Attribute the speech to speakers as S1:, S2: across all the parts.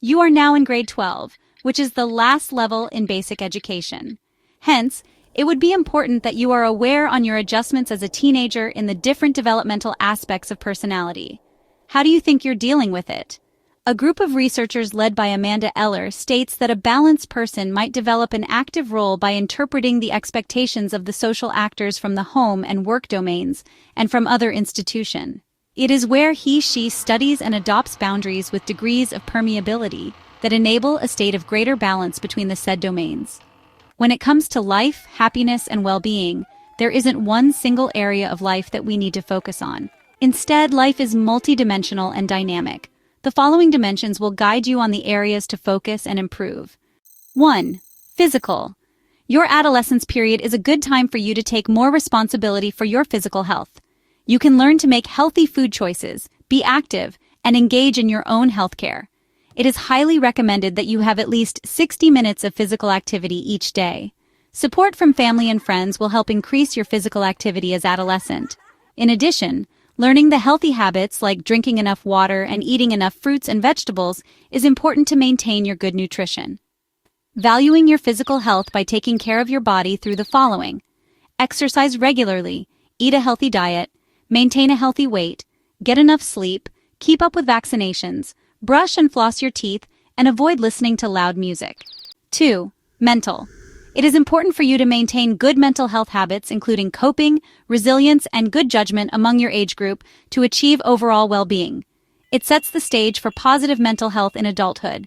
S1: You are now in grade 12, which is the last level in basic education. Hence, it would be important that you are aware on your adjustments as a teenager in the different developmental aspects of personality. How do you think you're dealing with it? A group of researchers led by Amanda Eller states that a balanced person might develop an active role by interpreting the expectations of the social actors from the home and work domains and from other institutions. It is where he/she studies and adopts boundaries with degrees of permeability that enable a state of greater balance between the said domains. When it comes to life, happiness, and well-being, there isn't one single area of life that we need to focus on. Instead, life is multidimensional and dynamic. The following dimensions will guide you on the areas to focus and improve. 1. Physical. Your adolescence period is a good time for you to take more responsibility for your physical health. You can learn to make healthy food choices, be active, and engage in your own healthcare. It is highly recommended that you have at least 60 minutes of physical activity each day. Support from family and friends will help increase your physical activity as adolescent. In addition, learning the healthy habits like drinking enough water and eating enough fruits and vegetables is important to maintain your good nutrition. Valuing your physical health by taking care of your body through the following: exercise regularly, eat a healthy diet, maintain a healthy weight, get enough sleep, keep up with vaccinations, brush and floss your teeth, and avoid listening to loud music. 2. Mental. It is important for you to maintain good mental health habits, including coping, resilience, and good judgment among your age group to achieve overall well-being. It sets the stage for positive mental health in adulthood.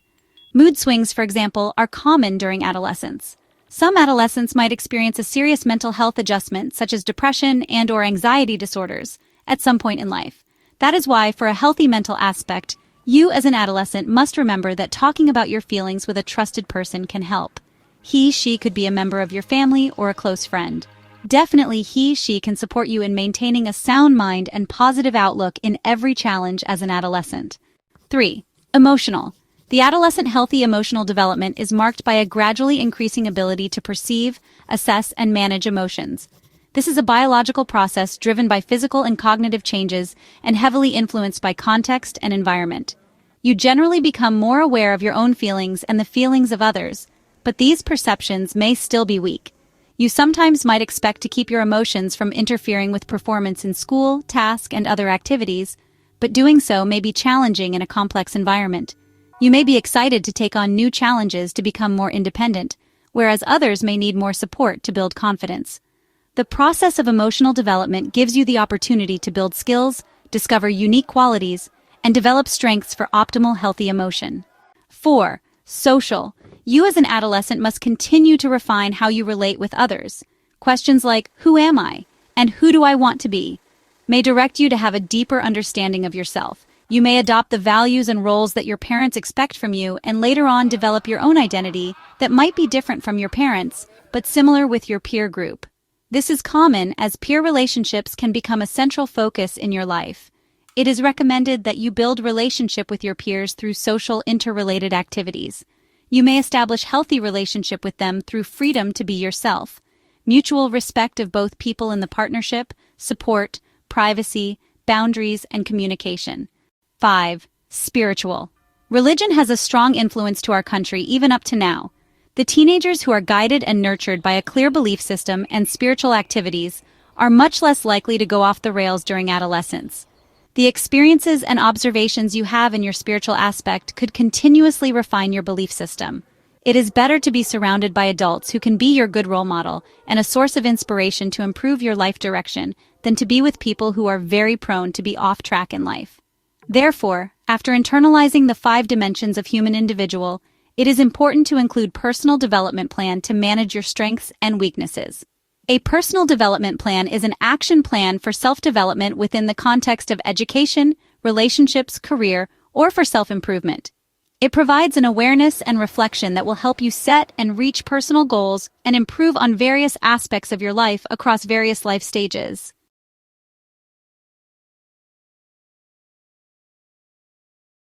S1: Mood swings, for example, are common during adolescence. Some adolescents might experience a serious mental health adjustment, such as depression and/or anxiety disorders, at some point in life. That is why, for a healthy mental aspect, you as an adolescent must remember that talking about your feelings with a trusted person can help. He/she could be a member of your family or a close friend. Definitely he/she can support you in maintaining a sound mind and positive outlook in every challenge as an adolescent. 3. Emotional. The adolescent healthy emotional development is marked by a gradually increasing ability to perceive, assess, and manage emotions. This is a biological process driven by physical and cognitive changes and heavily influenced by context and environment. You generally become more aware of your own feelings and the feelings of others, but these perceptions may still be weak. You sometimes might expect to keep your emotions from interfering with performance in school, task, and other activities, but doing so may be challenging in a complex environment. You may be excited to take on new challenges to become more independent, whereas others may need more support to build confidence. The process of emotional development gives you the opportunity to build skills, discover unique qualities, and develop strengths for optimal healthy emotion. 4. Social. You as an adolescent must continue to refine how you relate with others. Questions like, "Who am I?" and "Who do I want to be?" may direct you to have a deeper understanding of yourself. You may adopt the values and roles that your parents expect from you and later on develop your own identity that might be different from your parents, but similar with your peer group. This is common as peer relationships can become a central focus in your life. It is recommended that you build relationship with your peers through social interrelated activities. You may establish healthy relationship with them through freedom to be yourself, mutual respect of both people in the partnership, support, privacy, boundaries, and communication. 5. Spiritual. Religion has a strong influence to our country even up to now. The teenagers who are guided and nurtured by a clear belief system and spiritual activities are much less likely to go off the rails during adolescence. The experiences and observations you have in your spiritual aspect could continuously refine your belief system. It is better to be surrounded by adults who can be your good role model and a source of inspiration to improve your life direction than to be with people who are very prone to be off track in life. Therefore, after internalizing the 5 dimensions of human individual, it is important to include personal development plan to manage your strengths and weaknesses. A personal development plan is an action plan for self-development within the context of education, relationships, career, or for self-improvement. It provides an awareness and reflection that will help you set and reach personal goals and improve on various aspects of your life across various life stages.